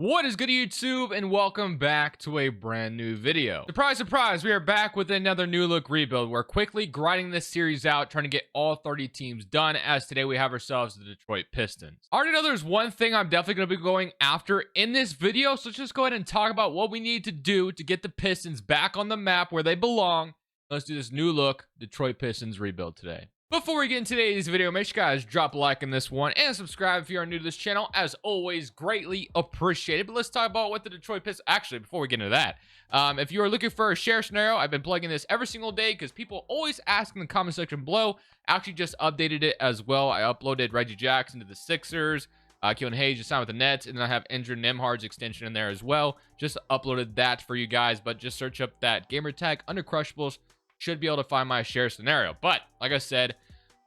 What is good, YouTube, and welcome back to a brand new video. Surprise, surprise, we are back with another new look rebuild. We're quickly grinding this series out, trying to get all 30 teams done, as today we have ourselves the Detroit Pistons. I already know there's one thing I'm definitely going to be going after in this video, so let's just go ahead and talk about what we need to do to get the Pistons back on the map where they belong. Let's do this new look Detroit Pistons rebuild today. Before we get into today's video, make sure you guys drop a like on this one and subscribe if you are new to this channel. As always, greatly appreciated. But let's talk about what the Detroit Pistons... Actually, before we get into that, if you are looking for a share scenario, I've been plugging this every single day because people always ask in the comment section below. I actually just updated it as well. I uploaded Reggie Jackson to the Sixers. Keelan Hayes just signed with the Nets, and then I have Andrew Nembhard's extension in there as well. Just uploaded that for you guys, but just search up that gamer tag under Crushables. Should be able to find my share scenario. But like I said,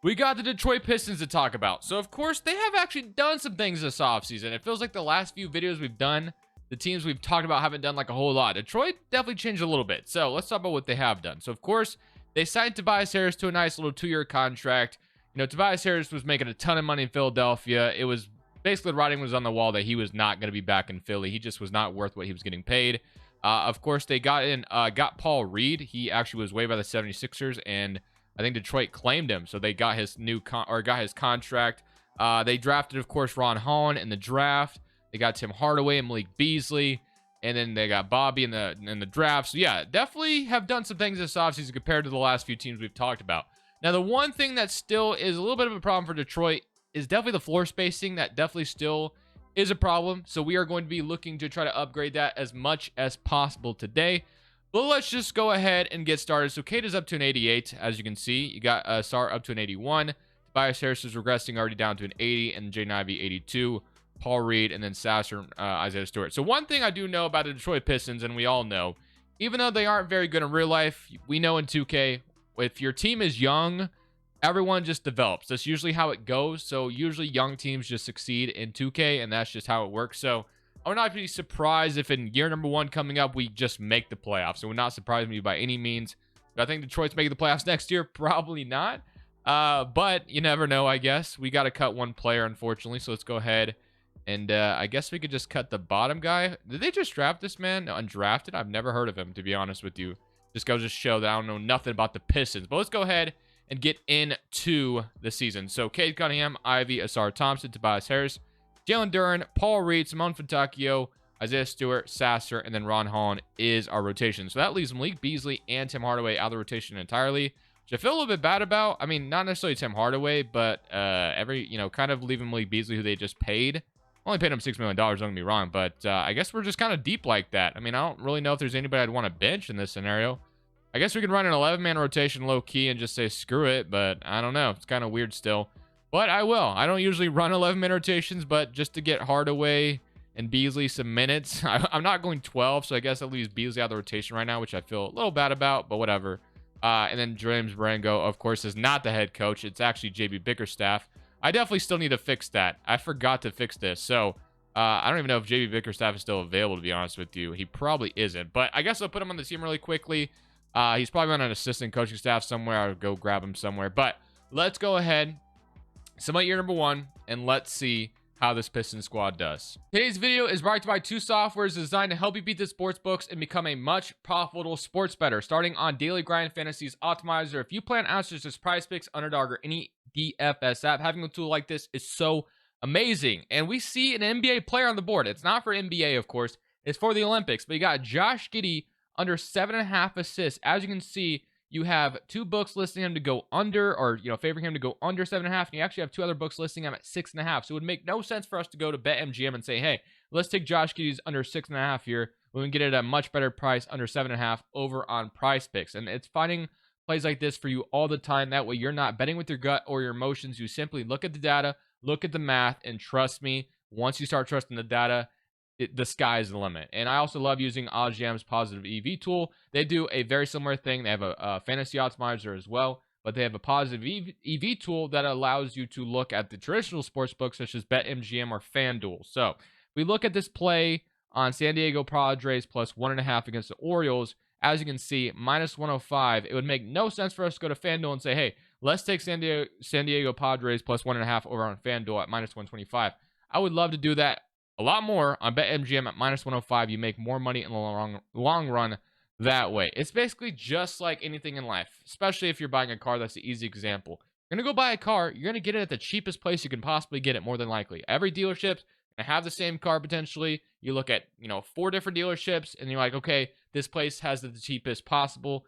we got the Detroit Pistons to talk about. So of course they have actually done some things this offseason. It feels like the last few videos we've done, the teams we've talked about haven't done like a whole lot. Detroit definitely changed a little bit. So let's talk about what they have done. So of course they signed Tobias Harris to a nice little 2-year contract. You know, Tobias Harris was making a ton of money in Philadelphia. It was basically, the writing was on the wall that he was not going to be back in Philly. He just was not worth what he was getting paid. Of course, they got Paul Reed. He actually was waived by the 76ers, and I think Detroit claimed him, so they got his contract. They drafted, of course, Ron Holland in the draft. They got Tim Hardaway and Malik Beasley, and then they got Bobby in the draft. So yeah, definitely have done some things this offseason compared to the last few teams we've talked about. Now, the one thing that still is a little bit of a problem for Detroit is definitely the floor spacing. That definitely still is a problem. So we are going to be looking to try to upgrade that as much as possible today. But let's just go ahead and get started. So Kate is up to an 88, as you can see. You got Sar up to an 81. Tobias Harris is regressing already down to an 80, and Jay Ivey 82. Paul Reed, and then Sasser, Isaiah Stewart. So one thing I do know about the Detroit Pistons, and we all know, even though they aren't very good in real life, we know in 2K, if your team is young, everyone just develops. That's usually how it goes. So usually young teams just succeed in 2K, and that's just how it works. So I would not be surprised if in year number 1 coming up, we just make the playoffs. It would not surprise me by any means. Do I think Detroit's making the playoffs next year? Probably not. But you never know, I guess. We got to cut one player, unfortunately. So let's go ahead. And I guess we could just cut the bottom guy. Did they just draft this man? No, undrafted? I've never heard of him, to be honest with you. Just goes to show that I don't know nothing about the Pistons. But let's go ahead and get into the season. So Cade Cunningham, Ivy, Asar Thompson, Tobias Harris, Jalen Duren, Paul Reed, Simone Fontecchio, Isaiah Stewart, Sasser, and then Ron Holland is our rotation. So that leaves Malik Beasley and Tim Hardaway out of the rotation entirely, which I feel a little bit bad about. I mean, not necessarily Tim Hardaway, but kind of leaving Malik Beasley, who they just paid. Only paid him $6 million, don't get me wrong, but I guess we're just kind of deep like that. I mean, I don't really know if there's anybody I'd want to bench in this scenario. I guess we could run an 11-man rotation low-key and just say screw it, but I don't know. It's kind of weird still. But I will. I don't usually run 11-man rotations, but just to get Hardaway and Beasley some minutes. I'm not going 12, so I guess that leaves Beasley out of the rotation right now, which I feel a little bad about, but whatever. And then James Brango, of course, is not the head coach. It's actually JB Bickerstaff. I definitely still need to fix that. I forgot to fix this. So I don't even know if JB Bickerstaff is still available, to be honest with you. He probably isn't. But I guess I'll put him on the team really quickly. He's probably on an assistant coaching staff somewhere. I'll go grab him somewhere. But let's go ahead, sum up year number 1, and let's see how this Pistons squad does. Today's video is brought to you by 2 softwares designed to help you beat the sports books and become a much profitable sports bettor. Starting on Daily Grind Fantasies Optimizer. If you plan answers to Prize Picks, Underdog, or any DFS app, having a tool like this is so amazing. And we see an NBA player on the board. It's not for NBA, of course. It's for the Olympics. But you got Josh Giddey under 7.5 assists. As you can see, you have 2 books listing him to go under, or favoring him to go under 7.5, and you actually have 2 other books listing him at 6.5. So it would make no sense for us to go to BetMGM and say, hey, let's take Josh Giddey's under 6.5 here. We can get it at a much better price under 7.5 over on Prize Picks. And it's finding plays like this for you all the time. That way you're not betting with your gut or your emotions. You simply look at the data, look at the math, and trust me, once you start trusting the data, the sky is the limit. And I also love using OddsJam's positive EV tool. They do a very similar thing. They have a fantasy optimizer as well, but they have a positive EV tool that allows you to look at the traditional sports books such as BetMGM or FanDuel. So we look at this play on San Diego Padres plus 1.5 against the Orioles. As you can see, minus 105. It would make no sense for us to go to FanDuel and say, hey, let's take San Diego Padres plus 1.5 over on FanDuel at minus 125. I would love to do that a lot more on BetMGM at -105. You make more money in the long run that way. It's basically just like anything in life, especially if you're buying a car. That's the easy example. You're going to go buy a car. You're going to get it at the cheapest place you can possibly get it, more than likely. Every dealership's going to have the same car potentially. You look at, 4 different dealerships, and you're like, okay, this place has the cheapest possible.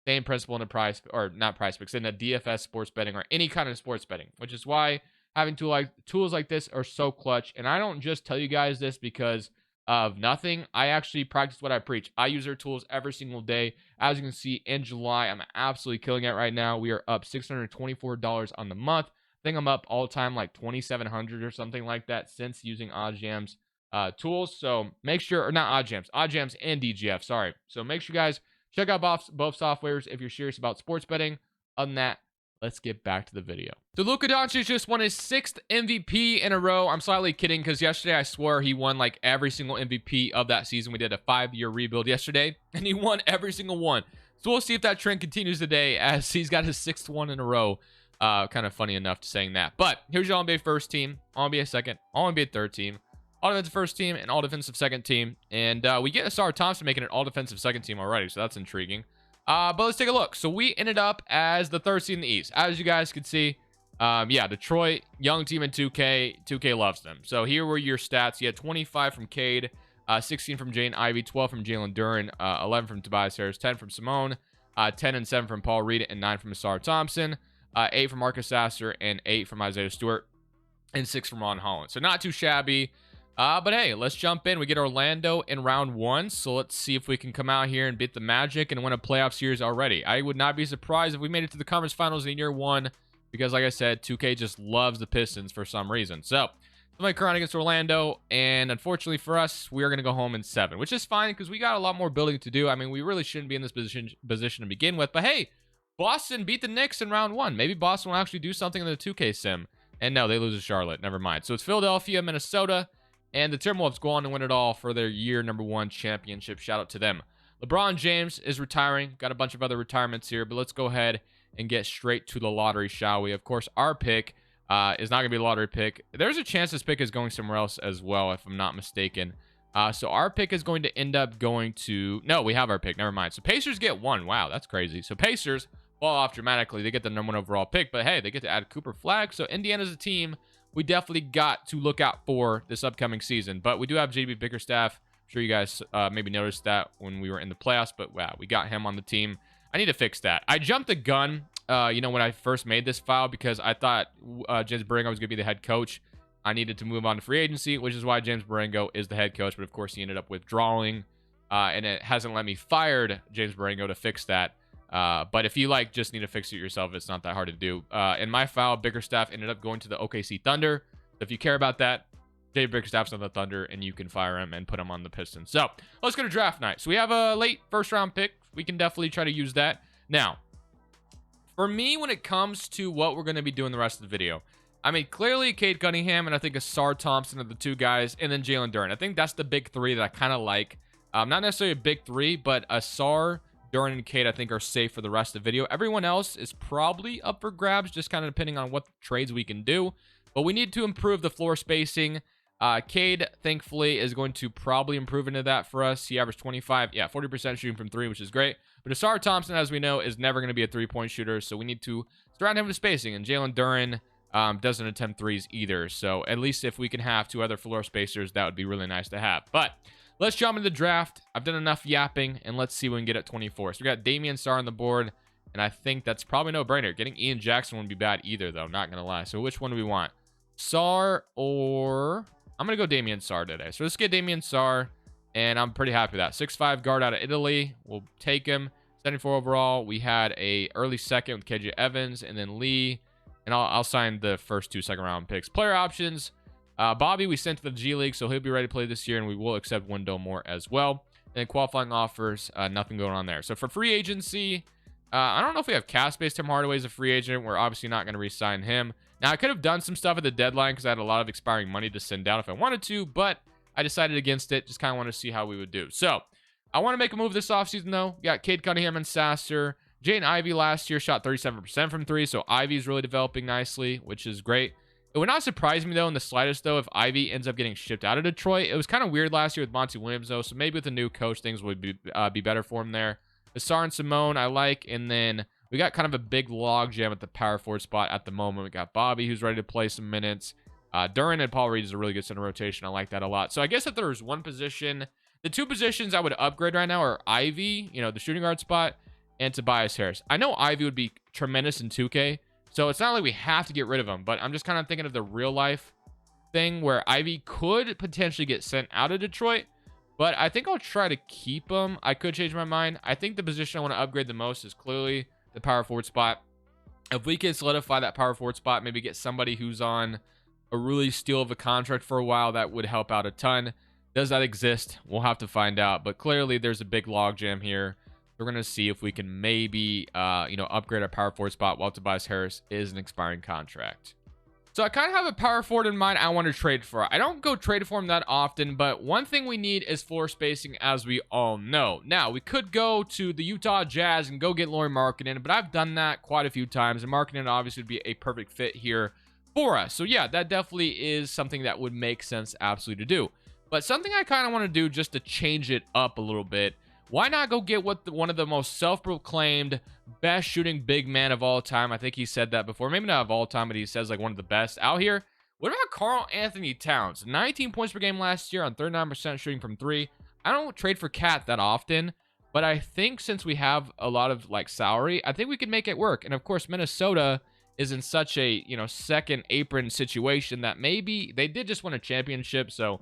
Same principle in a price, or not price picks, in a DFS sports betting or any kind of sports betting, which is why having tools like this are so clutch. And I don't just tell you guys this because of nothing. I actually practice what I preach. I use their tools every single day. As you can see, in July, I'm absolutely killing it right now. We are up $624 on the month. I think I'm up all time like 2,700 or something like that since using OddsJam's tools. So make sure, or not OddsJams and DGF, sorry. So make sure you guys check out both softwares if you're serious about sports betting. Other than that, let's get back to the video. So Luka Doncic just won his 6th MVP in a row. I'm slightly kidding because yesterday I swore he won like every single MVP of that season. We did a 5-year rebuild yesterday, and he won every single one. So we'll see if that trend continues today as he's got his 6th one in a row. Kind of funny enough to saying that. But here's your All-NBA first team, All-NBA second, All-NBA third team, All-Defensive first team, and All-Defensive second team. And we get Asar Thompson making an All-Defensive second team already, so that's intriguing. But let's take a look. So we ended up as the 3rd seed in the East. As you guys can see, Detroit, young team in 2K. 2K loves them. So here were your stats. You had 25 from Cade, 16 from Jaden Ivey, 12 from Jalen Duren, 11 from Tobias Harris, 10 from Simone, 10 and 7 from Paul Reed, and 9 from Asar Thompson, 8 from Marcus Sasser, and 8 from Isaiah Stewart, and 6 from Ron Holland. So not too shabby. But hey, let's jump in. We get Orlando in round 1. So let's see if we can come out here and beat the Magic and win a playoff series already. I would not be surprised if we made it to the conference finals in year 1 because, like I said, 2K just loves the Pistons for some reason. So, my current against Orlando, and unfortunately for us, we are going to go home in 7, which is fine because we got a lot more building to do. I mean, we really shouldn't be in this position to begin with. But hey, Boston beat the Knicks in round 1. Maybe Boston will actually do something in the 2K sim. And no, they lose to Charlotte. Never mind. So it's Philadelphia, Minnesota, and the Timberwolves go on to win it all for their year number 1 championship. Shout out to them. LeBron James is retiring. Got a bunch of other retirements here, but let's go ahead and get straight to the lottery, shall we? Of course, our pick is not going to be a lottery pick. There's a chance this pick is going somewhere else as well, if I'm not mistaken. So our pick is going to end up going to... No, we have our pick. Never mind. So Pacers get 1. Wow, that's crazy. So Pacers fall off dramatically. They get the number 1 overall pick, but hey, they get to add Cooper Flag. So Indiana's a team we definitely got to look out for this upcoming season. But we do have JB Bickerstaff. I'm sure you guys maybe noticed that when we were in the playoffs. But wow, we got him on the team. I need to fix that. I jumped the gun, when I first made this file because I thought James Borrego was going to be the head coach. I needed to move on to free agency, which is why James Borrego is the head coach. But of course, he ended up withdrawing. And it hasn't let me fired James Borrego to fix that. But if you just need to fix it yourself, it's not that hard to do. In my file, Bickerstaff ended up going to the OKC Thunder. So if you care about that, Dave Bickerstaff's on the Thunder, and you can fire him and put him on the Pistons. So let's go to draft night. So we have a late first round pick. We can definitely try to use that. Now, for me, when it comes to what we're going to be doing the rest of the video, I mean, clearly Cade Cunningham and I think Asar Thompson are the 2 guys, and then Jalen Duren. I think that's the big 3 that I kind of like. Not necessarily a big 3, but Asar, Duren, and Cade, I think, are safe for the rest of the video. Everyone else is probably up for grabs, just kind of depending on what trades we can do. But we need to improve the floor spacing. Cade, thankfully, is going to probably improve into that for us. He averaged 40% shooting from 3, which is great. But Asar Thompson, as we know, is never going to be a 3-point shooter, so we need to surround him with spacing. And Jalen Duren doesn't attempt 3s either. So at least if we can have 2 other floor spacers, that would be really nice to have. But let's jump into the draft. I've done enough yapping, and let's see what we can get at 24. So we got Damian Sarr on the board, and I think that's probably no brainer. Getting Ian Jackson wouldn't be bad either, though. Not going to lie. So which one do we want? Sarr or... I'm going to go Damian Sarr today. So let's get Damian Sarr, and I'm pretty happy with that. 6'5" guard out of Italy. We'll take him. 74 overall. We had a early second with KJ Evans, and then Lee. And I'll sign the first 2 second-round picks. Player options. Bobby, we sent to the G League, so he'll be ready to play this year, and we will accept Wendell Moore as well. And then qualifying offers, nothing going on there. So for free agency, I don't know if we have cap space. Tim Hardaway is a free agent. We're obviously not going to re-sign him. Now, I could have done some stuff at the deadline because I had a lot of expiring money to send out if I wanted to, but I decided against it. Just kind of want to see how we would do. So I want to make a move this offseason, though. We got Cade Cunningham and Sasser. Jaden Ivey last year shot 37% from 3, so Ivey's really developing nicely, which is great. It would not surprise me, though, in the slightest, though, if Ivy ends up getting shipped out of Detroit. It was kind of weird last year with Monty Williams, though, so maybe with a new coach, things would be better for him there. Asar and Simone, I like, and then we got kind of a big log jam at the power forward spot at the moment. We got Bobby, who's ready to play some minutes. Duran and Paul Reed is a really good center rotation. I like that a lot. So I guess if there was one position, the two positions I would upgrade right now are Ivy, the shooting guard spot, and Tobias Harris. I know Ivy would be tremendous in 2K, so it's not like we have to get rid of him, but I'm just kind of thinking of the real life thing where Ivy could potentially get sent out of Detroit, but I think I'll try to keep him. I could change my mind. I think the position I want to upgrade the most is clearly the power forward spot. If we can solidify that power forward spot, maybe get somebody who's on a really steal of a contract for a while, that would help out a ton. Does that exist? We'll have to find out, but clearly there's a big logjam here. We're going to see if we can maybe, upgrade our power forward spot while Tobias Harris is an expiring contract. So I kind of have a power forward in mind I want to trade for. I don't go trade for him that often, but one thing we need is floor spacing, as we all know. Now, we could go to the Utah Jazz and go get Lauri Markkanen, but I've done that quite a few times, and Markkanen obviously would be a perfect fit here for us. So yeah, that definitely is something that would make sense absolutely to do. But something I kind of want to do just to change it up a little bit, why not go get one of the most self-proclaimed best shooting big man of all time? I think he said that before. Maybe not of all time, but he says like one of the best out here. What about Karl Anthony Towns? 19 points per game last year on 39% shooting from 3. I don't trade for Cat that often, but I think since we have a lot of like salary, I think we can make it work. And of course, Minnesota is in such a, second apron situation that maybe they did just win a championship. So,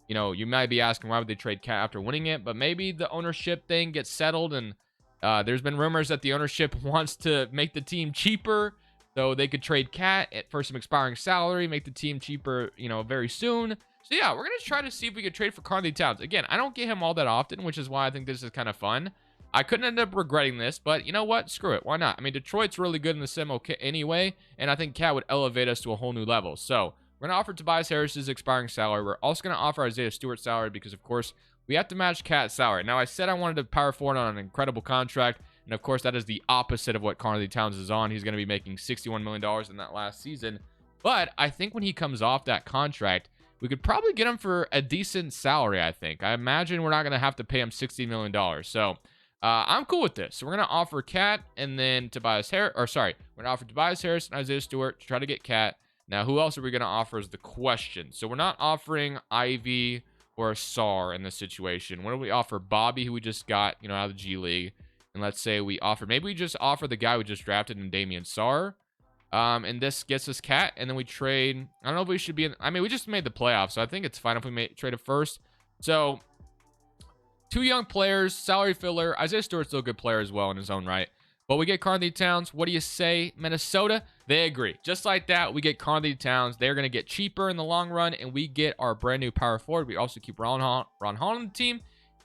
you might be asking why would they trade Cat after winning it, but maybe the ownership thing gets settled, and there's been rumors that the ownership wants to make the team cheaper, so they could trade Cat for some expiring salary, make the team cheaper, very soon. So yeah, we're gonna try to see if we could trade for Karl Anthony Towns. Again, I don't get him all that often, which is why I think this is kind of fun. I couldn't end up regretting this, but you know what? Screw it. Why not? I mean, Detroit's really good in the sim anyway, and I think Cat would elevate us to a whole new level. So we're going to offer Tobias Harris's expiring salary. We're also going to offer Isaiah Stewart's salary because, of course, we have to match Cat's salary. Now, I said I wanted to power forward on an incredible contract, and, of course, that is the opposite of what Karl Anthony Towns is on. He's going to be making $61 million in that last season. But I think when he comes off that contract, we could probably get him for a decent salary, I think. I imagine we're not going to have to pay him $60 million. So I'm cool with this. So we're going to offer Cat and then Tobias Harris. Or, sorry, we're going to offer Tobias Harris and Isaiah Stewart to try to get Cat. Now, who else are we going to offer is the question. So we're not offering Ivy or Asar in this situation. What do we offer? Bobby, who we just got, out of the G League. And let's say we offer, maybe we just offer the guy we just drafted in Damian Sarr. And this gets us Cat. And then we trade. I don't know if we should be in. I mean, we just made the playoffs, so I think it's fine if we trade it first. So, 2 young players, salary filler. Isaiah Stewart's still a good player as well in his own right. But we get Karl Anthony Towns. What do you say, Minnesota? They agree. Just like that, we get Karl Anthony Towns. They're going to get cheaper in the long run, and we get our brand new power forward. We also keep Ron Hall on the team.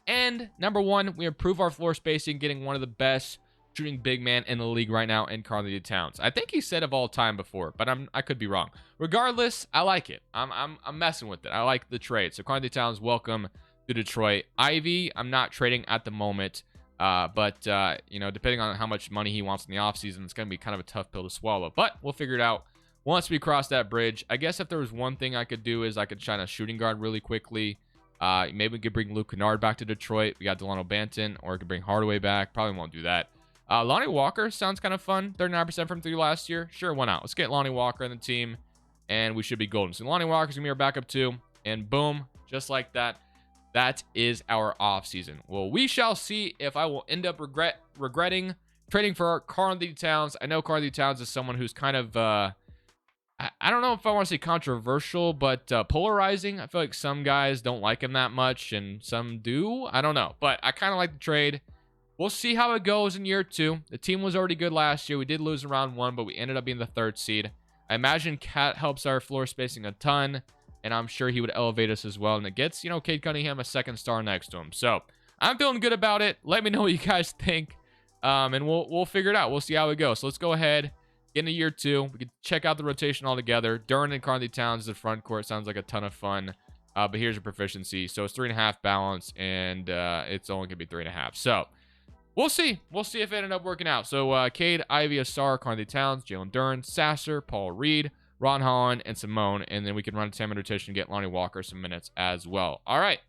And number 1, we improve our floor spacing, getting one of the best shooting big man in the league right now in Karl Anthony Towns. I think he said of all time before, but I could be wrong. Regardless, I like it. I'm messing with it. I like the trade. So Karl Anthony Towns, welcome to Detroit. Ivy, I'm not trading at the moment. But depending on how much money he wants in the offseason, it's going to be kind of a tough pill to swallow. But we'll figure it out once we cross that bridge. I guess if there was one thing I could do is I could shine a shooting guard really quickly. Maybe we could bring Luke Kennard back to Detroit. We got Delano Banton, or we could bring Hardaway back. Probably won't do that. Lonnie Walker sounds kind of fun. 39% from 3 last year. Sure, why not? Let's get Lonnie Walker in the team, and we should be golden. So Lonnie Walker's going to be our backup too. And boom, just like that. That is our offseason. Well, we shall see if I will end up regretting trading for Karl Anthony Towns. I know Karl Anthony Towns is someone who's kind of, I don't know if I want to say controversial, but polarizing. I feel like some guys don't like him that much, and some do. I don't know, but I kind of like the trade. We'll see how it goes in year 2. The team was already good last year. We did lose in round 1, but we ended up being the 3rd seed. I imagine Cat helps our floor spacing a ton, and I'm sure he would elevate us as well. And it gets, Cade Cunningham a 2nd star next to him. So I'm feeling good about it. Let me know what you guys think, and we'll figure it out. We'll see how it goes. So let's go ahead, get into year 2. We can check out the rotation all together. Duran and Karl Anthony Towns, the front court sounds like a ton of fun. But here's your proficiency. So it's 3.5 balance, and it's only gonna be 3.5. So we'll see. We'll see if it ended up working out. So Cade, Ivy, Asar, Karl Anthony Towns, Jalen Duran, Sasser, Paul Reed, Ron Holland, and Simone. And then we can run a 10-man rotation and get Lonnie Walker some minutes as well. All right.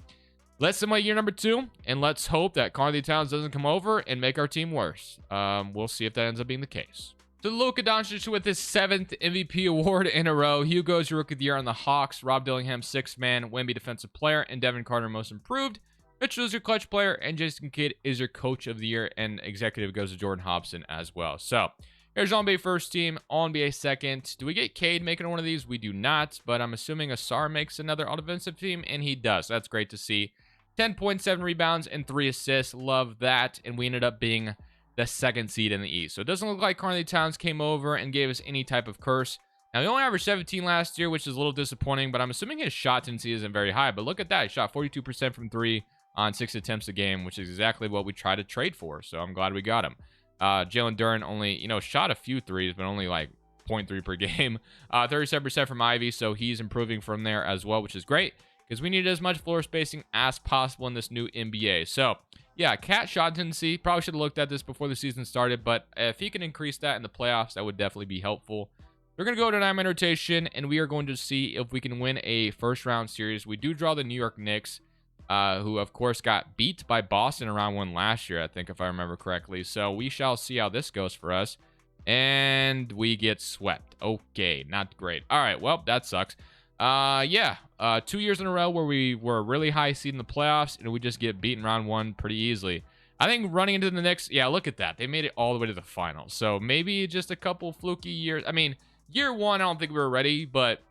Let's simulate year number 2, and let's hope that Karl Towns doesn't come over and make our team worse. We'll see if that ends up being the case. So Luka Doncic with his 7th MVP award in a row. Hugo's your Rookie of the Year on the Hawks. Rob Dillingham, 6th man. Wemby, Defensive Player. And Devin Carter, Most Improved. Mitchell is your Clutch Player. And Jason Kidd is your Coach of the Year. And Executive goes to Jordan Hobson as well. So here's All-NBA first team. All-NBA second. Do we get Cade making one of these? We do not. But I'm assuming Asar makes another all-defensive team. And he does. That's great to see. 10.7 rebounds and 3 assists. Love that. And we ended up being the 2nd seed in the East. So it doesn't look like Karl Towns came over and gave us any type of curse. Now, he only averaged 17 last year, which is a little disappointing, but I'm assuming his shot tendency isn't very high. But look at that. He shot 42% from 3 on 6 attempts a game, which is exactly what we tried to trade for. So I'm glad we got him. Jalen Duren only, shot a few threes, but only like 0.3 per game. 37% from Ivy, so he's improving from there as well, which is great because we need as much floor spacing as possible in this new NBA. So yeah, Cat shot tendency. Probably should have looked at this before the season started, but if he can increase that in the playoffs, that would definitely be helpful. We're going to go to 9-man rotation, and we are going to see if we can win a first-round series. We do draw the New York Knicks, who, of course, got beat by Boston in round 1 last year, I think, if I remember correctly. So we shall see how this goes for us. And we get swept. Okay, not great. All right, well, that sucks. 2 years in a row where we were a really high seed in the playoffs, and we just get beaten round 1 pretty easily. I think running into the Knicks, yeah, look at that. They made it all the way to the finals. So maybe just a couple fluky years. I mean, year 1, I don't think we were ready, but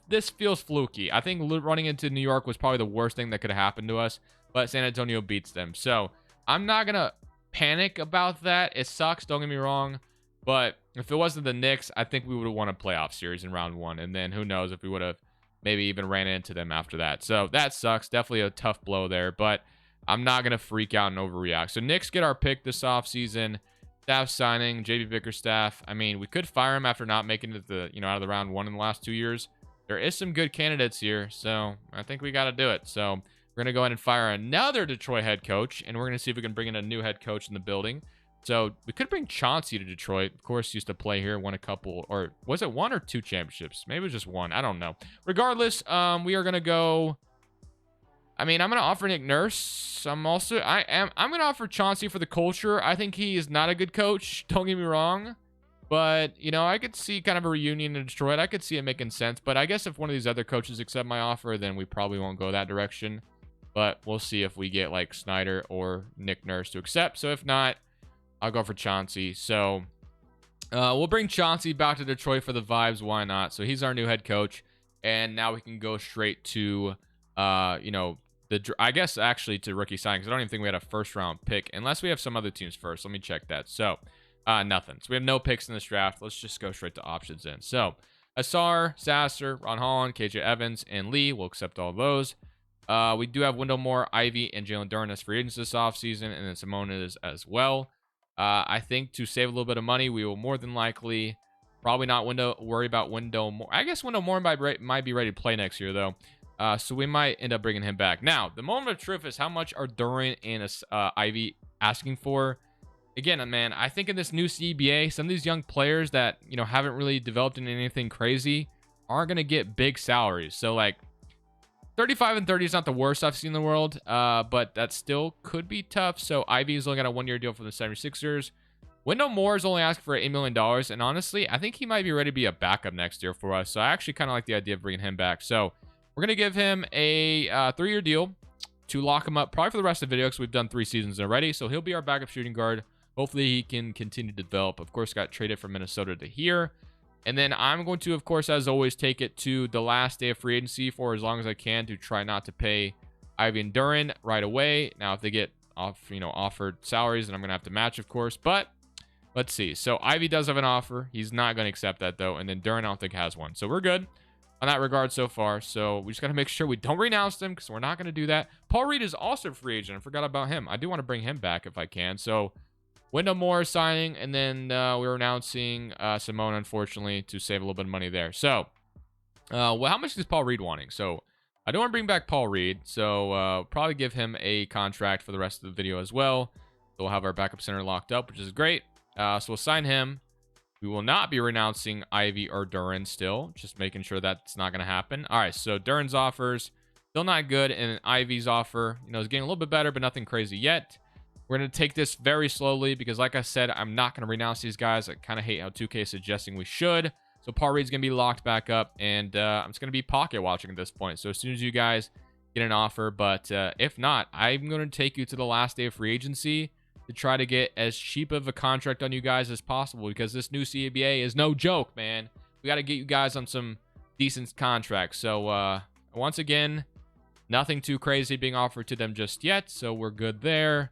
this feels fluky. I think running into New York was probably the worst thing that could have happened to us, but San Antonio beats them. So I'm not going to panic about that. It sucks, don't get me wrong. But if it wasn't the Knicks, I think we would have won a playoff series in round 1. And then who knows if we would have maybe even ran into them after that. So that sucks. Definitely a tough blow there. But I'm not going to freak out and overreact. So Knicks get our pick this offseason. Staff signing, JB Bickerstaff. I mean, we could fire him after not making it out of the round 1 in the last 2 years. There is some good candidates here. So I think we got to do it. So we're going to go ahead and fire another Detroit head coach. And we're going to see if we can bring in a new head coach in the building. So we could bring Chauncey to Detroit. Of course, used to play here, won a couple, or was it 1 or 2 championships? Maybe it was just 1. I don't know. Regardless, we are gonna go. I mean, I'm gonna offer Nick Nurse. I'm going to offer Chauncey for the culture. I think he is not a good coach. Don't get me wrong, but I could see kind of a reunion in Detroit. I could see it making sense. But I guess if one of these other coaches accept my offer, then we probably won't go that direction. But we'll see if we get like Snyder or Nick Nurse to accept. So if not, I'll go for Chauncey. So we'll bring Chauncey back to Detroit for the vibes. Why not? So he's our new head coach. And now we can go straight to, I guess actually to rookie signing. Because I don't even think we had a first round pick. Unless we have some other teams first. Let me check that. So nothing. So we have no picks in this draft. Let's just go straight to options then. So Asar, Sasser, Ron Holland, KJ Evans, and Lee. We'll accept all those. We do have Wendell Moore, Ivy, and Jalen Duren as free agents this offseason. And then Simone is as well. I think to save a little bit of money, we will more than likely probably not worry about Wendell Moore. I guess Wendell Moore might be ready to play next year, though. So we might end up bringing him back. Now, the moment of truth is how much are Duren and Ivy asking for? Again, man, I think in this new CBA, some of these young players that, haven't really developed into anything crazy aren't going to get big salaries. So, like, 35 and 30 is not the worst I've seen in the world, but that still could be tough. So Ivy is looking at a 1-year deal for the 76ers. Wendell Moore is only asking for $8 million, and honestly, I think he might be ready to be a backup next year for us. So I actually kind of like the idea of bringing him back. So we're going to give him a 3-year deal to lock him up probably for the rest of the video because we've done 3 seasons already. So he'll be our backup shooting guard. Hopefully he can continue to develop. Of course, got traded from Minnesota to here. And then I'm going to, of course, as always, take it to the last day of free agency for as long as I can to try not to pay Ivy and Duren right away. Now, if they get offered salaries, then I'm going to have to match, of course. But let's see. So Ivy does have an offer. He's not going to accept that, though. And then Duren, I don't think, has one. So we're good on that regard so far. So we just got to make sure we don't renounce them because we're not going to do that. Paul Reed is also a free agent. I forgot about him. I do want to bring him back if I can. So Wendell Moore signing, and then we're announcing Simone, unfortunately, to save a little bit of money there. So, well, how much is Paul Reed wanting? So, I don't want to bring back Paul Reed, so probably give him a contract for the rest of the video as well. So we'll have our backup center locked up, which is great. So we'll sign him. We will not be renouncing Ivy or Duran still. Just making sure that's not going to happen. All right, so Duran's offers still not good, and Ivy's offer, is getting a little bit better, but nothing crazy yet. We're going to take this very slowly because, like I said, I'm not going to renounce these guys. I kind of hate how 2K is suggesting we should. So Paul Reed's going to be locked back up, and I'm just going to be pocket watching at this point. So as soon as you guys get an offer, but if not, I'm going to take you to the last day of free agency to try to get as cheap of a contract on you guys as possible, because this new CBA is no joke, man. We got to get you guys on some decent contracts. So once again, nothing too crazy being offered to them just yet, so we're good there.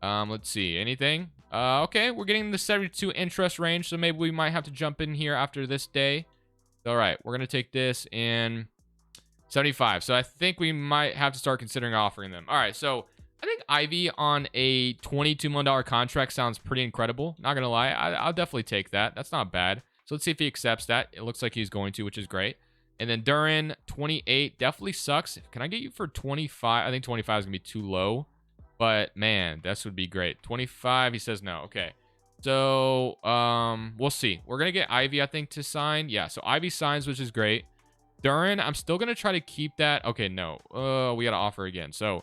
Let's see, anything? Okay, we're getting the 72 interest range, so maybe we might have to jump in here after this day. All right, we're gonna take this in 75. So I think we might have to start considering offering them. All right, so I think Ivy on a $22 million contract sounds pretty incredible. Not gonna lie, I'll definitely take that. That's not bad. So let's see if he accepts that. It looks like he's going to, which is great. And then Duran, 28, definitely sucks. Can I get you for 25? I think 25 is gonna be too low. But man, this would be great. 25, he says no. Okay. So, we'll see. We're going to get Ivy, I think, to sign. Yeah, so Ivy signs, which is great. Duran, I'm still going to try to keep that. Okay, no. We got to offer again. So,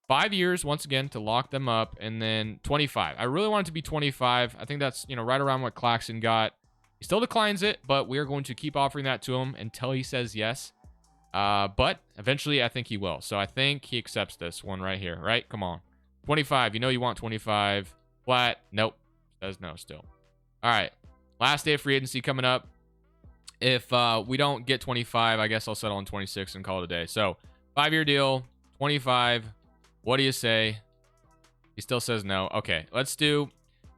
5 years, once again, to lock them up. And then 25. I really want it to be 25. I think that's, right around what Claxton got. He still declines it, but we're going to keep offering that to him until he says yes. But eventually, I think he will. So, I think he accepts this one right here, right? Come on. 25, you want 25. Flat, nope. Says no still. All right, last day of free agency coming up. If we don't get 25, I guess I'll settle on 26 and call it a day. So 5-year deal, 25. What do you say? He still says no. Okay, let's do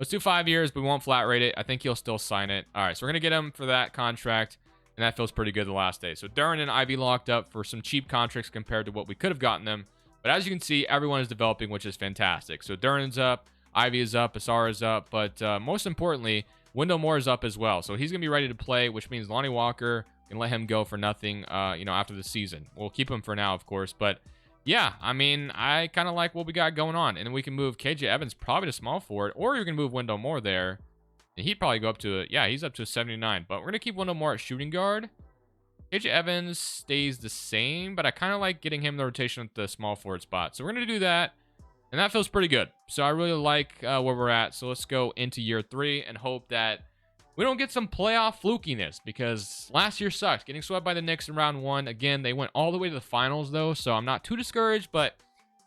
5 years, but we won't flat rate it. I think he'll still sign it. All right, so we're gonna get him for that contract, and that feels pretty good the last day. So Duran and Ivy locked up for some cheap contracts compared to what we could have gotten them. But as you can see, everyone is developing, which is fantastic. So Duran's up, Ivy is up, Asar is up, but most importantly, Wendell Moore is up as well. So he's going to be ready to play, which means Lonnie Walker can let him go for nothing, after the season. We'll keep him for now, of course. But yeah, I mean, I kind of like what we got going on. And then we can move KJ Evans probably to small forward, or you can move Wendell Moore there. And he'd probably go up to, he's up to a 79. But we're going to keep Wendell Moore at shooting guard. KJ Evans stays the same, but I kind of like getting him the rotation at the small forward spot. So we're going to do that, and that feels pretty good. So I really like where we're at. So let's go into year 3 and hope that we don't get some playoff flukiness, because last year sucked. Getting swept by the Knicks in round 1. Again, they went all the way to the finals, though, so I'm not too discouraged, but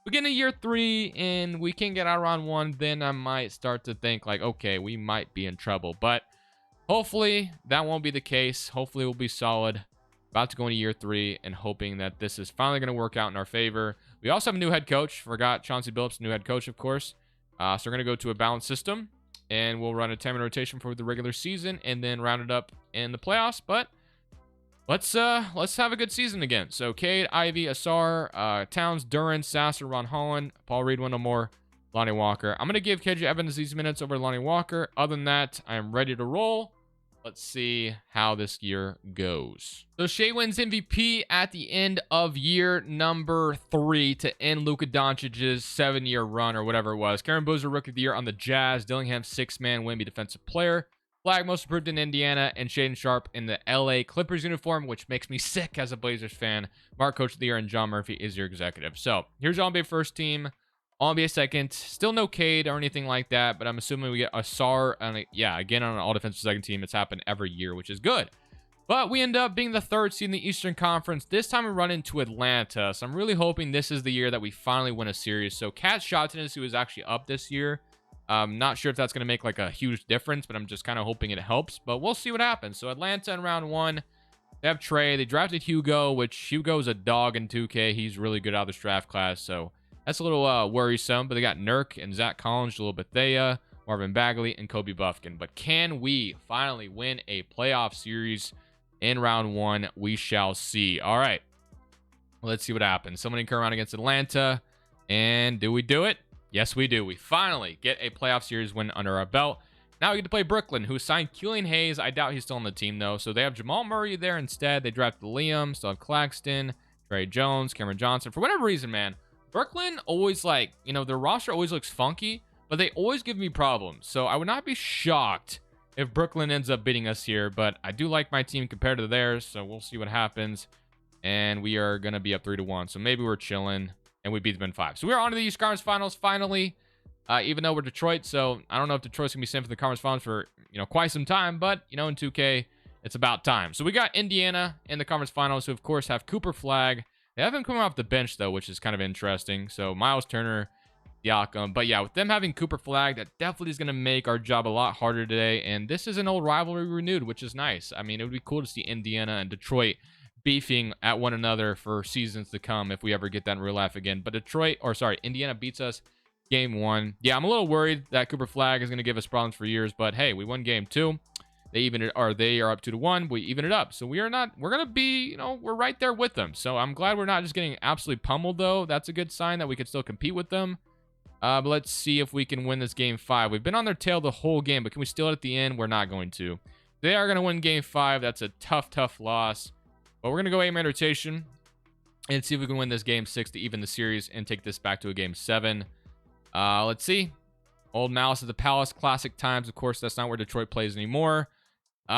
we get into year 3 and we can't get out of round 1, then I might start to think like, okay, we might be in trouble. But hopefully that won't be the case. Hopefully we'll be solid. About to go into year 3 and hoping that this is finally going to work out in our favor. We also have a new head coach. Forgot Chauncey Billups, new head coach, of course. So we're going to go to a balanced system, and we'll run a 10-man rotation for the regular season and then round it up in the playoffs. But let's have a good season again. So Cade, Ivy, Asar, Towns, Duran, Sasser, Ron Holland, Paul Reed, Wendell Moore, Lonnie Walker. I'm going to give KJ Evans these minutes over Lonnie Walker. Other than that, I am ready to roll. Let's see how this year goes. So Shea wins MVP at the end of year number 3 to end Luka Doncic's 7-year run or whatever it was. Karen Boozer, Rookie of the Year on the Jazz. Dillingham, 6-man Wemby Defensive Player. Flag most improved in Indiana, and Shaden Sharp in the LA Clippers uniform, which makes me sick as a Blazers fan. Mark Coach of the Year, and John Murphy is your executive. So here's your NBA first team. All-NBA second. Still no Cade or anything like that, but I'm assuming we get Asar. And again, on an all-defensive second team. It's happened every year, which is good. But we end up being the 3rd seed in the Eastern Conference. This time we run into Atlanta, so I'm really hoping this is the year that we finally win a series. So Cat shot tendency was actually up this year. Not sure if that's going to make like a huge difference, but I'm just kind of hoping it helps. But we'll see what happens. So Atlanta in round 1. They have Trey. They drafted Hugo, which Hugo's a dog in 2K. He's really good out of this draft class, so that's a little worrisome, but they got Nurk and Zach Collins, Jalil Bethea, Marvin Bagley, and Kobe Buffkin. But can we finally win a playoff series in round 1? We shall see. All right, let's see what happens. Somebody come around against Atlanta, and do we do it? Yes, we do. We finally get a playoff series win under our belt. Now we get to play Brooklyn, who signed Killian Hayes. I doubt he's still on the team, though. So they have Jamal Murray there instead. They drafted Liam, still have Claxton, Trey Jones, Cameron Johnson. For whatever reason, man, Brooklyn always their roster always looks funky, but they always give me problems. So I would not be shocked if Brooklyn ends up beating us here. But I do like my team compared to theirs, so we'll see what happens. And we are going to be up 3-1, so maybe we're chilling, and we beat them in 5. So we're on to the East Conference Finals finally, even though we're Detroit. So I don't know if Detroit's going to be sent for the Conference Finals for, quite some time, but, in 2K, it's about time. So we got Indiana in the Conference Finals, who, of course, have Cooper Flag. They have him coming off the bench, though, which is kind of interesting. So Miles Turner, Siakam. But yeah, with them having Cooper Flag, that definitely is going to make our job a lot harder today. And this is an old rivalry renewed, which is nice. I mean, it would be cool to see Indiana and Detroit beefing at one another for seasons to come if we ever get that in real life again. But Indiana beats us game 1. Yeah, I'm a little worried that Cooper Flag is going to give us problems for years. But hey, we won game 2. They are up 2-1. We even it up. So we're going to be, we're right there with them. So I'm glad we're not just getting absolutely pummeled, though. That's a good sign that we could still compete with them. But let's see if we can win this game 5. We've been on their tail the whole game, but can we steal it at the end? We're not going to. They are going to win game 5. That's a tough loss. But we're going to go 8-man rotation and see if we can win this game 6 to even the series and take this back to a game 7. Let's see. Old Malice at the Palace, classic times. Of course, that's not where Detroit plays anymore.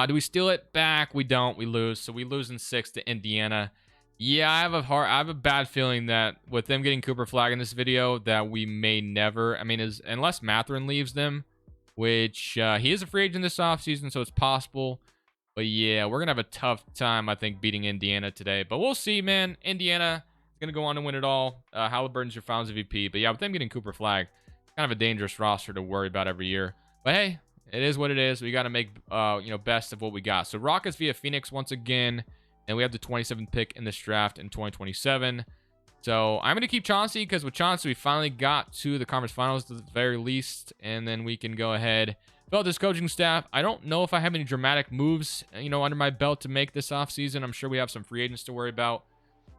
Do we steal it back? We don't. We lose. So we lose in 6 to Indiana. Yeah, I have a bad feeling that with them getting Cooper Flag in this video, that we may never. I mean, unless Mathurin leaves them, which he is a free agent this offseason, so it's possible. But yeah, we're gonna have a tough time, I think, beating Indiana today. But we'll see, man. Indiana is gonna go on to win it all. Halliburton's your Finals MVP. But yeah, with them getting Cooper Flag, kind of a dangerous roster to worry about every year. But hey, it is what it is. We got to make best of what we got. So Rockets via Phoenix once again. And we have the 27th pick in this draft in 2027. So I'm going to keep Chauncey because with Chauncey, we finally got to the conference finals at the very least. And then we can go ahead. Fill out this coaching staff. I don't know if I have any dramatic moves, under my belt to make this offseason. I'm sure we have some free agents to worry about.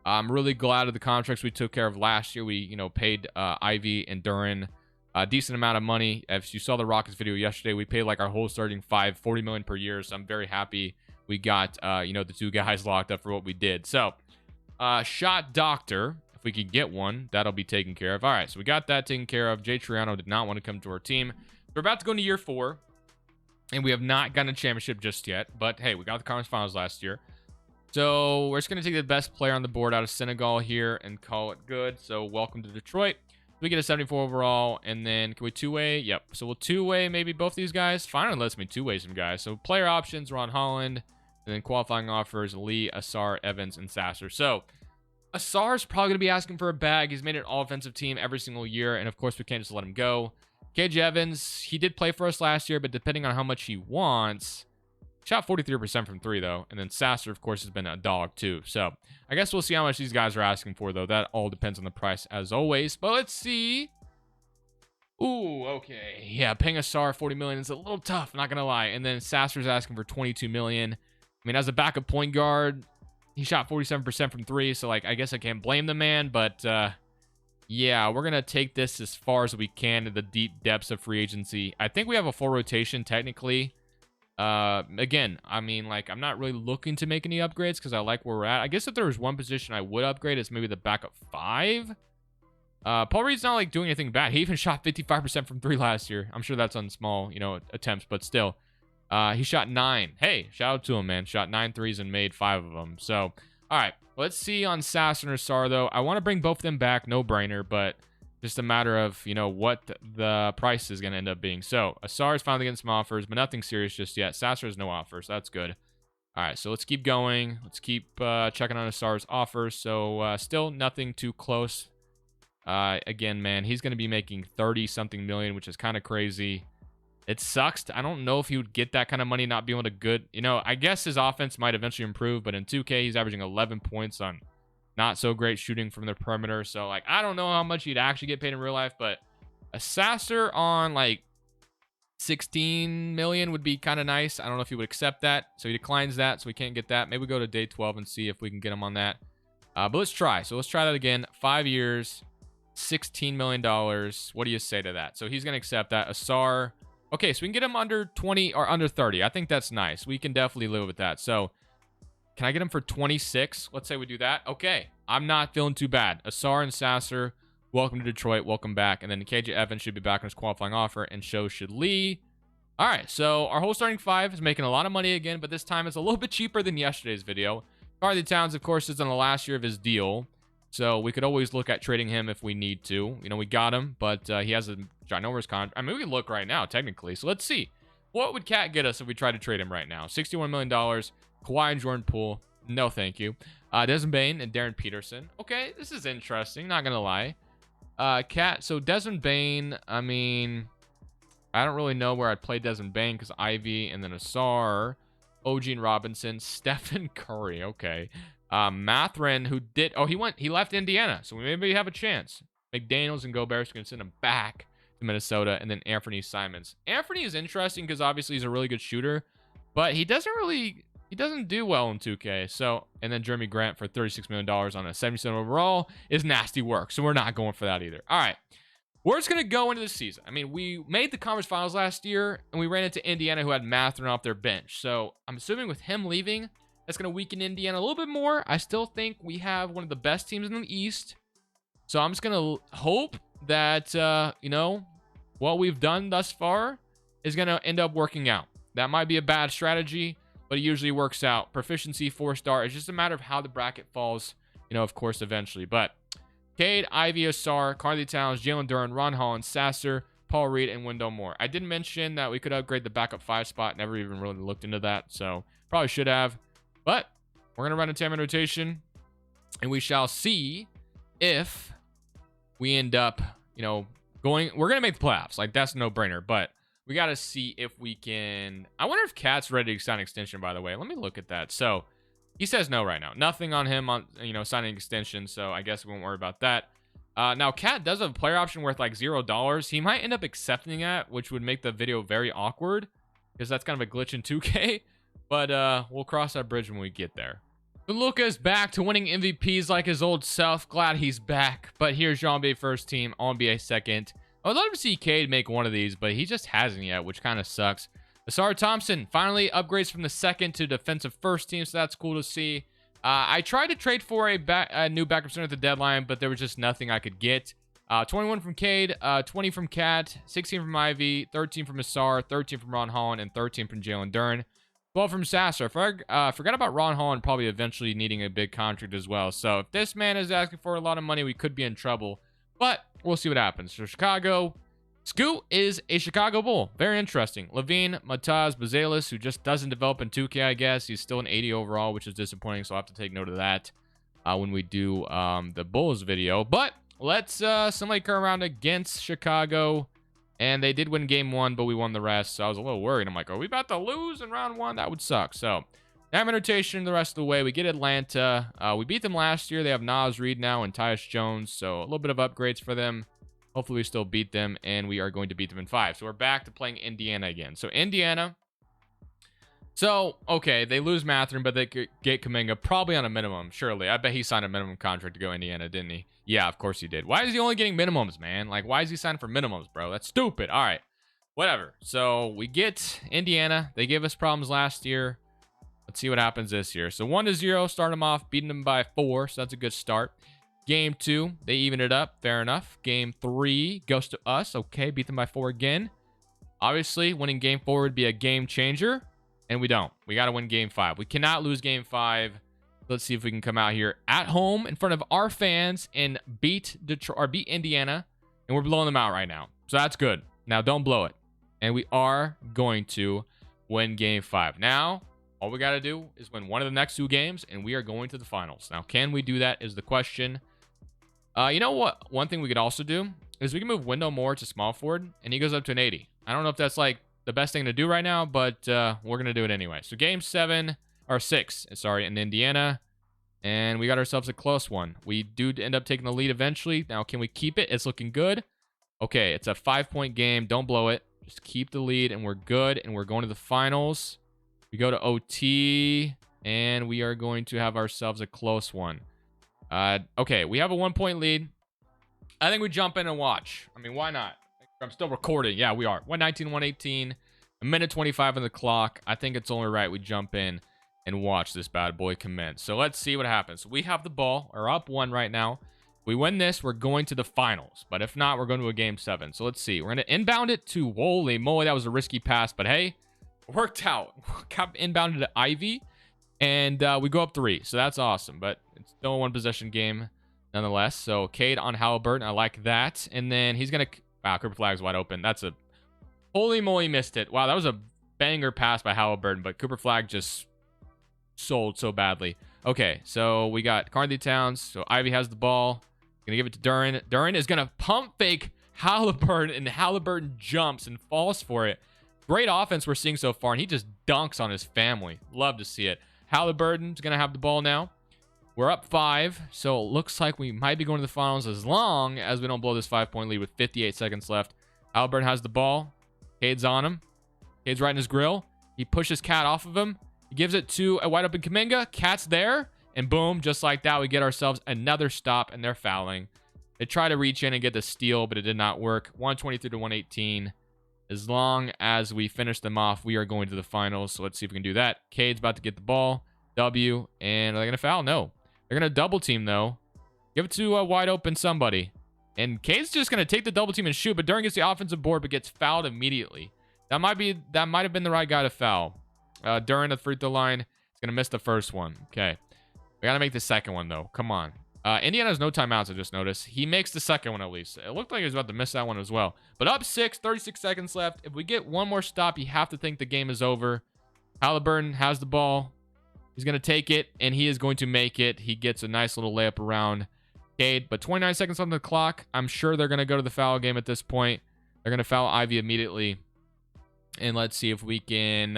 I'm really glad of the contracts we took care of last year. We, paid Ivy and Duran a decent amount of money. If you saw the Rockets video yesterday, we paid like our whole starting five, $40 million per year. So I'm very happy we got, the 2 guys locked up for what we did. So, shot doctor, if we could get one, that'll be taken care of. All right, so we got that taken care of. Jay Triano did not want to come to our team. We're about to go into year 4, and we have not gotten a championship just yet. But, hey, we got the conference finals last year. So, we're just going to take the best player on the board out of Senegal here and call it good. So, welcome to Detroit. We get a 74 overall, and then can we two-way? Yep. So, we'll two-way maybe both these guys. Finally lets me two-way some guys. So, player options, Ron Holland. And then qualifying offers, Lee, Asar, Evans, and Sasser. So, Asar's probably going to be asking for a bag. He's made an all-offensive team every single year. And, of course, we can't just let him go. KJ Evans, he did play for us last year. But depending on how much he wants, shot 43% from 3, though. And then Sasser, of course, has been a dog, too. So, I guess we'll see how much these guys are asking for, though. That all depends on the price, as always. But let's see. Ooh, okay. Yeah, paying Asar $40 million is a little tough, not going to lie. And then Sasser's asking for $22 million. I mean, as a backup point guard, he shot 47% from 3, so, I guess I can't blame the man, but, yeah, we're going to take this as far as we can to the deep depths of free agency. I think we have a full rotation, technically. Again, I mean, I'm not really looking to make any upgrades because I like where we're at. I guess if there was one position I would upgrade, it's maybe the backup 5. Paul Reed's not, doing anything bad. He even shot 55% from 3 last year. I'm sure that's on small, attempts, but still. He shot 9. Hey, shout out to him, man. Shot 9 threes and made 5 of them. So, all right. Let's see on Sasser and Asar, though. I want to bring both of them back. No brainer, but just a matter of, what the price is going to end up being. So, Asar is finally getting some offers, but nothing serious just yet. Sasser has no offers. So that's good. All right, so let's keep going. Let's keep checking on Asar's offers. So, still nothing too close. Again, man, he's going to be making 30-something million, which is kind of crazy. It sucks. I don't know if he would get that kind of money, not be able to good. I guess his offense might eventually improve, but in 2K, he's averaging 11 points on not so great shooting from the perimeter. So, I don't know how much he'd actually get paid in real life, but a Sasser on, 16 million would be kind of nice. I don't know if he would accept that. So, he declines that, so we can't get that. Maybe we go to day 12 and see if we can get him on that. But let's try. So, let's try that again. 5 years, $16 million. What do you say to that? So, he's going to accept that. Asar. Okay, so we can get him under 20 or under 30. I think that's nice. We can definitely live with that. So, can I get him for 26? Let's say we do that. Okay, I'm not feeling too bad. Asar and Sasser, welcome to Detroit. Welcome back. And then KJ Evans should be back on his qualifying offer. And so should Lee. All right, so our whole starting five is making a lot of money again, but this time it's a little bit cheaper than yesterday's video. Carly Towns, of course, is in the last year of his deal, so we could always look at trading him if we need to. You know, we got him, but he has a ginormous contract. I mean, we can look right now, technically. So let's see. What would Cat get us if we try to trade him right now? $61 million. Kawhi and Jordan Poole. No, thank you. Desmond Bain and Darren Peterson. Okay, this is interesting. Not going to lie. Cat. So Desmond Bain, I mean, I don't really know where I'd play Desmond Bain because Ivy and then Asar, OG and Robinson, Stephen Curry. Okay. Matherin, who did, he left Indiana, so we maybe have a chance. McDaniels and Gobert can send him back to Minnesota, and then Anthony Simons. Anthony is interesting because obviously he's a really good shooter, but he doesn't do well in 2K. So, and then Jeremy Grant for $36 million on a 77 overall is nasty work, so we're not going for that either. All right. We're just going to go into the season. I mean, we made the conference finals last year, and we ran into Indiana, who had Matherin off their bench. So I'm assuming with him leaving, that's going to weaken Indiana a little bit more. I still think we have one of the best teams in the East. So I'm just going to hope that, you know, what we've done thus far is going to end up working out. That might be a bad strategy, but it usually works out. Proficiency 4-star. It's just a matter of how the bracket falls, you know, of course, eventually. But Cade, Ivy, Asar, Carly Towns, Jalen Duren, Ron Holland, Sasser, Paul Reed, and Wendell Moore. I did mention that we could upgrade the backup 5 spot. Never even really looked into that, so probably should have. But we're going to run a 10-man rotation, and we shall see if we end up, you know, going. We're going to make the playoffs. Like, that's a no-brainer, but we got to see if we can. I wonder if Cat's ready to sign an extension, by the way. Let me look at that. So he says no right now. Nothing on him on, you know, signing an extension, so I guess we won't worry about that. Now, Cat does have a player option worth like $0. He might end up accepting that, which would make the video very awkward because that's kind of a glitch in 2K. But we'll cross that bridge when we get there. But Luka's back to winning MVPs like his old self. Glad he's back. But here's Jean B first team, All-NBA second. I would love to see Cade make one of these, but he just hasn't yet, which kind of sucks. Asar Thompson finally upgrades from the second to defensive first team, so that's cool to see. I tried to trade for a new backup center at the deadline, but there was just nothing I could get. 21 from Cade, 20 from Cat, 16 from Ivy, 13 from Asar, 13 from Ron Holland, and 13 from Jalen Duren. 12 from Sasser. Forgot about Ron Holland probably eventually needing a big contract as well. So if this man is asking for a lot of money, we could be in trouble. But we'll see what happens. So Chicago. Scoot is a Chicago Bull. Very interesting. Levine, Mataz, Bazelis, who just doesn't develop in 2K, I guess. He's still an 80 overall, which is disappointing. So I'll have to take note of that when we do the Bulls video. But let's somebody come around against Chicago. And they did win game 1, but we won the rest. So I was a little worried. I'm like, are we about to lose in round 1? That would suck. So, diamond rotation the rest of the way. We get Atlanta. We beat them last year. They have Nas Reed now and Tyus Jones. So, a little bit of upgrades for them. Hopefully, we still beat them. And we are going to beat them in 5. So, we're back to playing Indiana again. So, Indiana. So, okay, they lose Matherin, but they could get Kuminga probably on a minimum, surely. I bet he signed a minimum contract to go Indiana, didn't he? Yeah, of course he did. Why is he only getting minimums, man? Like, why is he signing for minimums, bro? That's stupid. All right, whatever. So, we get Indiana. They gave us problems last year. Let's see what happens this year. So, 1-0, start them off, beating them by 4, so that's a good start. Game 2, they even it up. Fair enough. Game 3 goes to us. Okay, beat them by 4 again. Obviously, winning game 4 would be a game changer. And we don't. We got to win game 5. We cannot lose game 5. Let's see if we can come out here at home in front of our fans and beat Detroit or beat Indiana. And we're blowing them out right now. So that's good. Now don't blow it. And we are going to win game 5. Now, all we got to do is win one of the next 2 games and we are going to the finals. Now, can we do that is the question. You know what? One thing we could also do is we can move Wendell Moore to small forward and he goes up to an 80. I don't know if that's like the best thing to do right now, but we're going to do it anyway. So game 6, sorry, in Indiana. And we got ourselves a close one. We do end up taking the lead eventually. Now, can we keep it? It's looking good. Okay, it's a 5-point game. Don't blow it. Just keep the lead, and we're good. And we're going to the finals. We go to OT, and we are going to have ourselves a close one. Okay, we have a 1-point lead. I think we jump in and watch. I mean, why not? I'm still recording. Yeah, we are. 119, 118. A minute 25 on the clock. I think it's only right we jump in and watch this bad boy commence. So let's see what happens. We have the ball. We're up 1 right now we win this, we're going to the finals. But if not, we're going to a game 7. So let's see. We're going to inbound it to, holy moly, that was a risky pass. But hey, it worked out. Inbounded to Ivy. And we go up 3. So that's awesome. But it's still a 1-possession game nonetheless. So Cade on Halliburton. I like that. And then he's going to... Wow, Cooper Flag's wide open. That's a... Holy moly, missed it. Wow, that was a banger pass by Halliburton. But Cooper Flag just sold so badly. Okay, so we got Carthy Towns. So Ivy has the ball. Gonna give it to Duren. Duren is gonna pump fake Halliburton, and Halliburton jumps and falls for it. Great offense we're seeing so far, and he just dunks on his family. Love to see it. Halliburton's gonna have the ball now. We're up 5, so it looks like we might be going to the finals as long as we don't blow this 5-point lead with 58 seconds left. Halliburton has the ball. Cade's on him. Cade's right in his grill. He pushes Cat off of him. He gives it to a wide open Kuminga. Cat's there. And boom, just like that, we get ourselves another stop, and they're fouling. They try to reach in and get the steal, but it did not work. 123 to 118. As long as we finish them off, we are going to the finals. So let's see if we can do that. Cade's about to get the ball. W. And are they going to foul? No. They're going to double team, though. Give it to a wide open somebody. And Cade's just going to take the double team and shoot, but Duren gets the offensive board, but gets fouled immediately. That might have been the right guy to foul. Duren at the free throw line. He's going to miss the first one. Okay. We got to make the second one, though. Come on. Indiana has no timeouts, I just noticed. He makes the second one, at least. It looked like he was about to miss that one as well. But up 6, 36 seconds left. If we get one more stop, you have to think the game is over. Halliburton has the ball. He's going to take it, and he is going to make it. He gets a nice little layup around Cade. But 29 seconds on the clock. I'm sure they're going to go to the foul game at this point. They're going to foul Ivy immediately. And let's see if we can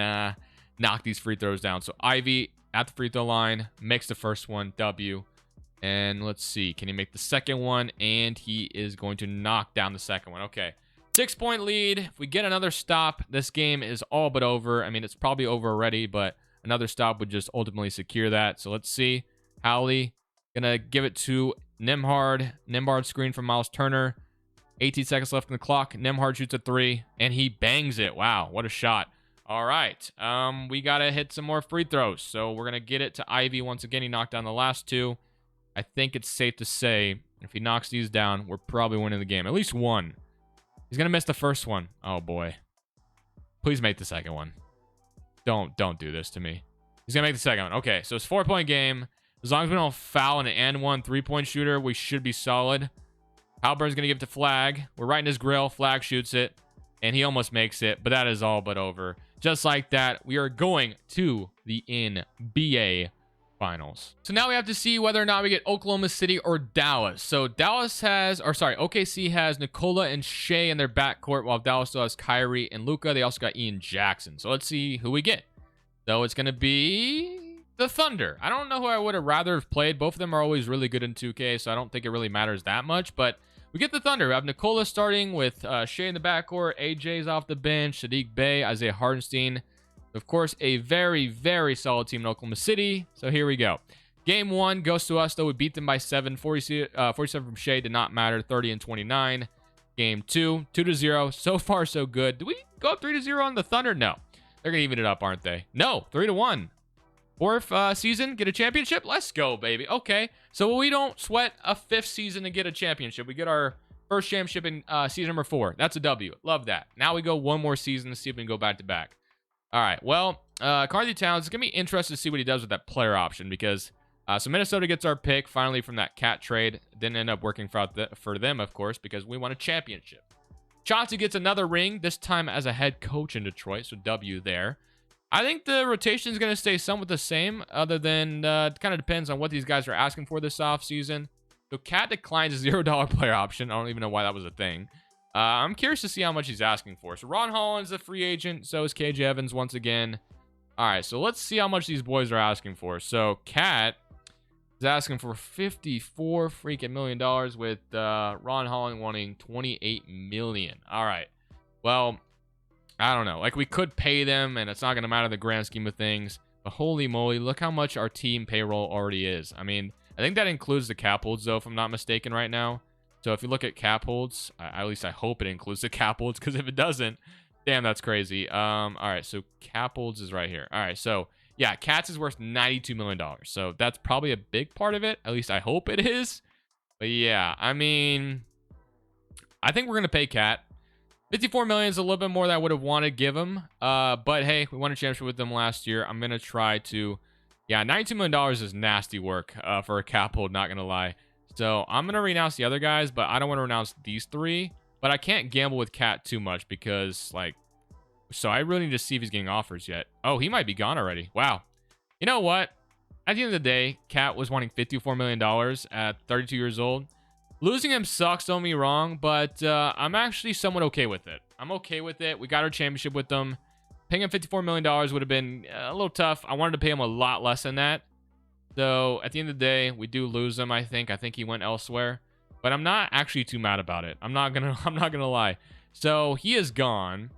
knock these free throws down. So Ivy at the free throw line, makes the first one, W. And let's see, can he make the second one? And he is going to knock down the second one. Okay, 6-point lead. If we get another stop, this game is all but over. I mean, it's probably over already, but another stop would just ultimately secure that. So let's see. Howley gonna give it to Nembhard. Nembhard screen from Miles Turner. 18 seconds left on the clock. Nembhard shoots a 3, and he bangs it. Wow, what a shot. All right, we got to hit some more free throws. So we're going to get it to Ivy once again. He knocked down the last 2. I think it's safe to say if he knocks these down, we're probably winning the game. At least one. He's going to miss the first one. Oh, boy. Please make the second one. Don't do this to me. He's going to make the second one. Okay, so it's a 4-point game. As long as we don't foul an and one 3-point shooter, we should be solid. Halliburton's going to give it to Flag. We're right in his grill. Flag shoots it, and he almost makes it, but that is all but over. Just like that, we are going to the NBA Finals. So now we have to see whether or not we get Oklahoma City or Dallas. So OKC has Nikola and Shea in their backcourt, while Dallas still has Kyrie and Luka. They also got Ian Jackson. So let's see who we get. So it's going to be the Thunder. I don't know who I would have rather have played. Both of them are always really good in 2K, so I don't think it really matters that much, but we get the Thunder. We have Nikola starting with Shea in the backcourt. AJ's off the bench. Sadiq Bey, Isaiah Hartenstein. Of course, a very, very solid team in Oklahoma City. So here we go. Game 1 goes to us, though. We beat them by 7. 47 from Shea did not matter. 30 and 29. Game 2, 2-0. So far, so good. Do we go up 3-0 on the Thunder? No. They're going to even it up, aren't they? No, 3-1. Fourth season, get a championship? Let's go, baby. Okay, so we don't sweat a 5th season to get a championship. We get our first championship in season number 4. That's a W. Love that. Now we go one more season to see if we can go back-to-back. All right, well, Carthy Towns, it's going to be interesting to see what he does with that player option because so Minnesota gets our pick finally from that Cat trade. Didn't end up working for them, of course, because we won a championship. Chauncey gets another ring, this time as a head coach in Detroit, so W there. I think the rotation is going to stay somewhat the same, other than it kind of depends on what these guys are asking for this offseason. So Cat declines a $0 player option. I don't even know why that was a thing. I'm curious to see how much he's asking for. So Ron Holland's a free agent. So is KJ Evans once again. All right, so let's see how much these boys are asking for. So Cat is asking for $54 freaking million with Ron Holland wanting $28 million. All right, well, I don't know. Like, we could pay them, and it's not going to matter in the grand scheme of things. But holy moly, look how much our team payroll already is. I mean, I think that includes the cap holds, though, if I'm not mistaken right now. So if you look at cap holds, at least I hope it includes the cap holds, because if it doesn't, damn, that's crazy. All right, so cap holds is right here. All right, so yeah, Cats is worth $92 million. So that's probably a big part of it. At least I hope it is. But yeah, I mean, I think we're going to pay Cat. 54 million is a little bit more than I would have wanted to give him. But hey, we won a championship with them last year. I'm going to try to, yeah, $92 million is nasty work for a cap hold, not going to lie. So I'm going to renounce the other guys, but I don't want to renounce these three. But I can't gamble with Cat too much because, like, so I really need to see if he's getting offers yet. Oh, he might be gone already. Wow. You know what? At the end of the day, Cat was wanting $54 million at 32 years old. Losing him sucks, don't get me wrong, but I'm actually somewhat okay with it. I'm okay with it. We got our championship with them. Paying him $54 million would have been a little tough. I wanted to pay him a lot less than that. So at the end of the day, we do lose him, I think. I think he went elsewhere. But I'm not actually too mad about it. I'm not gonna lie. So he is gone.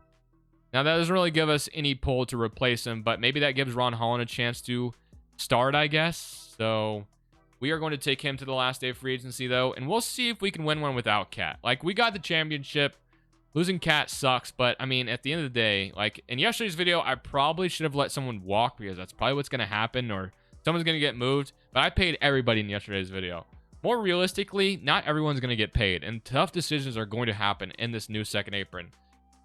Now that doesn't really give us any pull to replace him, but maybe that gives Ron Holland a chance to start, I guess. So we are going to take him to the last day of free agency, though, and we'll see if we can win one without Cat. Like, we got the championship. Losing Cat sucks, but, I mean, at the end of the day, like, in yesterday's video, I probably should have let someone walk because that's probably what's going to happen, or someone's going to get moved, but I paid everybody in yesterday's video. More realistically, not everyone's going to get paid, and tough decisions are going to happen in this new second apron.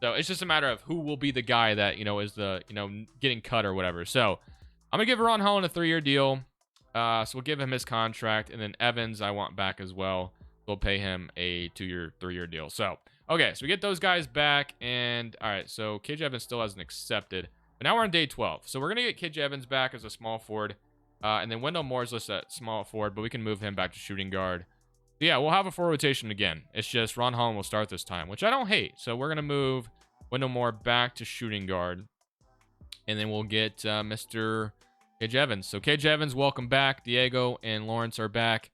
So it's just a matter of who will be the guy that, you know, is the, you know, getting cut or whatever. So I'm going to give Ron Holland a 3-year deal. So we'll give him his contract, and then Evans I want back as well. We'll pay him a 3-year deal. So, okay, so we get those guys back, and all right, so KJ Evans still hasn't accepted. But now we're on day 12. So we're going to get KJ Evans back as a small forward. And then Wendell Moore's listed at small forward, but we can move him back to shooting guard. So yeah, we'll have a full rotation again. It's just Ron Holland will start this time, which I don't hate. So we're going to move Wendell Moore back to shooting guard. And then we'll get Mr. KJ Evans. So KJ Evans, welcome back. Diego and Lawrence are back.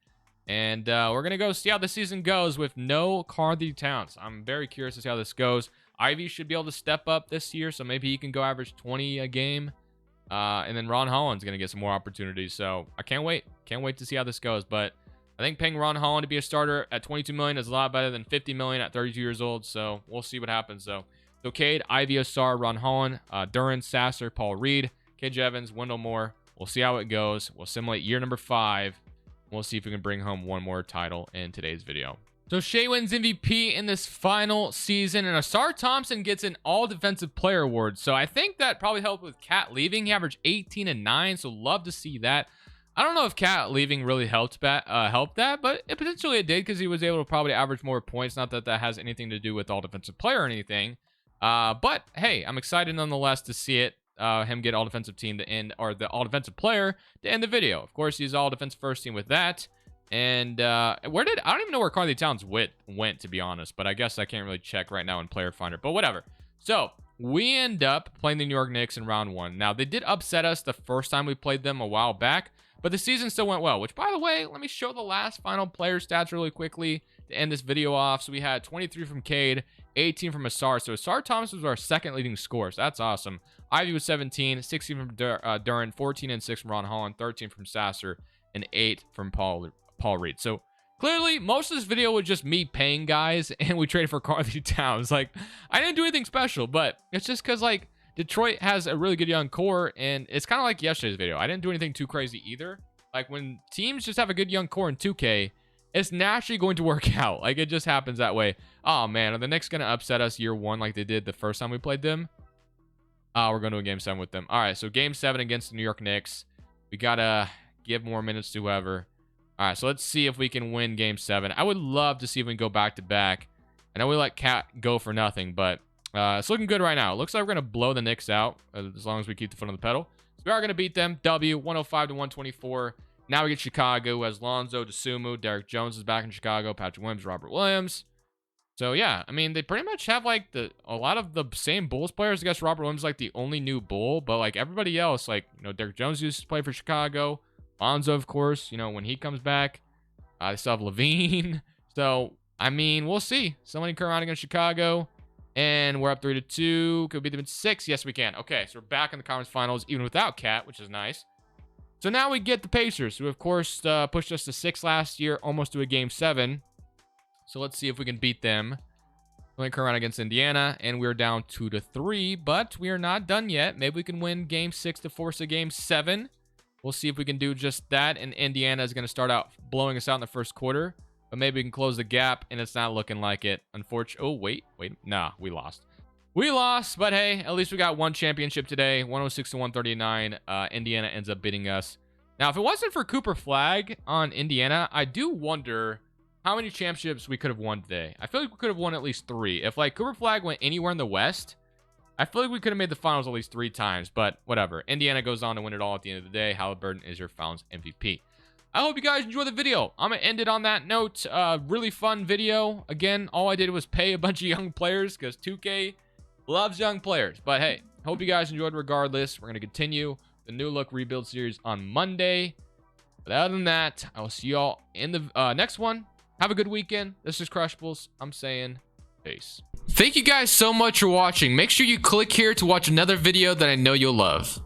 And we're going to go see how the season goes with no Carthy Towns. I'm very curious to see how this goes. Ivy should be able to step up this year, so maybe he can go average 20 a game. And then Ron Holland's going to get some more opportunities. So I can't wait. Can't wait to see how this goes. But I think paying Ron Holland to be a starter at 22 million is a lot better than 50 million at 32 years old. So we'll see what happens, though. So Cade, Ivy, Osar, Ron Holland, Duran, Sasser, Paul Reed, KJ Evans, Wendell Moore. We'll see how it goes. We'll simulate year number 5. We'll see if we can bring home one more title in today's video. So Shea wins MVP in this final season, and Asar Thompson gets an all-defensive player award. So I think that probably helped with Cat leaving. He averaged 18 and 9, so love to see that. I don't know if Cat leaving really helped that, but it potentially it did because he was able to probably average more points. Not that that has anything to do with all-defensive player or anything. But hey, I'm excited nonetheless to see it. Him get all-defensive team to end, or the all-defensive player to end the video. Of course, he's all-defense first team with that. And I don't even know where Carthy Towns went, to be honest, but I guess I can't really check right now in Player Finder, but whatever. So we end up playing the New York Knicks in round 1. Now, they did upset us the first time we played them a while back, but the season still went well, which, by the way, let me show the last final player stats really quickly to end this video off. So we had 23 from Cade, 18 from Asar. So Asar Thomas was our second leading scorer, so that's awesome. Ivy was 17, 16 from Duran, 14 and 6 from Ron Holland, 13 from Sasser, and 8 from Paul Reed. So clearly most of this video was just me paying guys, and we traded for Carthy Towns. Like, I didn't do anything special, but it's just because, like, Detroit has a really good young core, and it's kind of like yesterday's video. I didn't do anything too crazy either. Like, when teams just have a good young core in 2K, it's naturally going to work out. Like, it just happens that way. Oh man, are the Knicks gonna upset us year 1 like they did the first time we played them? We're going to a game 7 with them. All right, so game 7 against the New York Knicks. We gotta give more minutes to whoever. All right, so let's see if we can win game 7. I would love to see if we can go back-to-back. I know we let Cat go for nothing, but it's looking good right now. It looks like we're going to blow the Knicks out as long as we keep the foot on the pedal. So we are going to beat them. W, 105-124. Now we get Chicago, who has Lonzo, DeSumo, Derek Jones is back in Chicago, Patrick Williams, Robert Williams. So, yeah, I mean, they pretty much have, like, a lot of the same Bulls players. I guess Robert Williams is, like, the only new Bull, but, like, everybody else, like, you know, Derek Jones used to play for Chicago. Lonzo, of course, you know, when he comes back. They still have Levine. So, I mean, we'll see. Somebody come around against Chicago, and we're up 3-2. Could we beat them in 6? Yes, we can. Okay, so we're back in the conference finals, even without Cat, which is nice. So now we get the Pacers, who, of course, pushed us to 6 last year, almost to a game 7. So let's see if we can beat them. We're going to come around against Indiana, and we're down 2-3, but we are not done yet. Maybe we can win game 6 to force a game 7. We'll see if we can do just that, and Indiana is going to start out blowing us out in the first quarter. but maybe we can close the gap, and it's not looking like it. Unfortunately, oh, wait. Nah, we lost. We lost, but hey, at least we got one championship today, 106 to 139. Indiana ends up beating us. Now, if it wasn't for Cooper Flag on Indiana, I do wonder how many championships we could have won today. I feel like we could have won at least 3. If, like, Cooper Flag went anywhere in the West, I feel like we could have made the finals at least 3 times, but whatever. Indiana goes on to win it all at the end of the day. Halliburton is your finals MVP. I hope you guys enjoyed the video. I'm going to end it on that note. Really fun video. Again, all I did was pay a bunch of young players because 2K loves young players. But hey, hope you guys enjoyed regardless. We're going to continue the New Look Rebuild series on Monday. But other than that, I will see y'all in the next one. Have a good weekend. This is Crushables. I'm saying peace. Thank you guys so much for watching. Make sure you click here to watch another video that I know you'll love.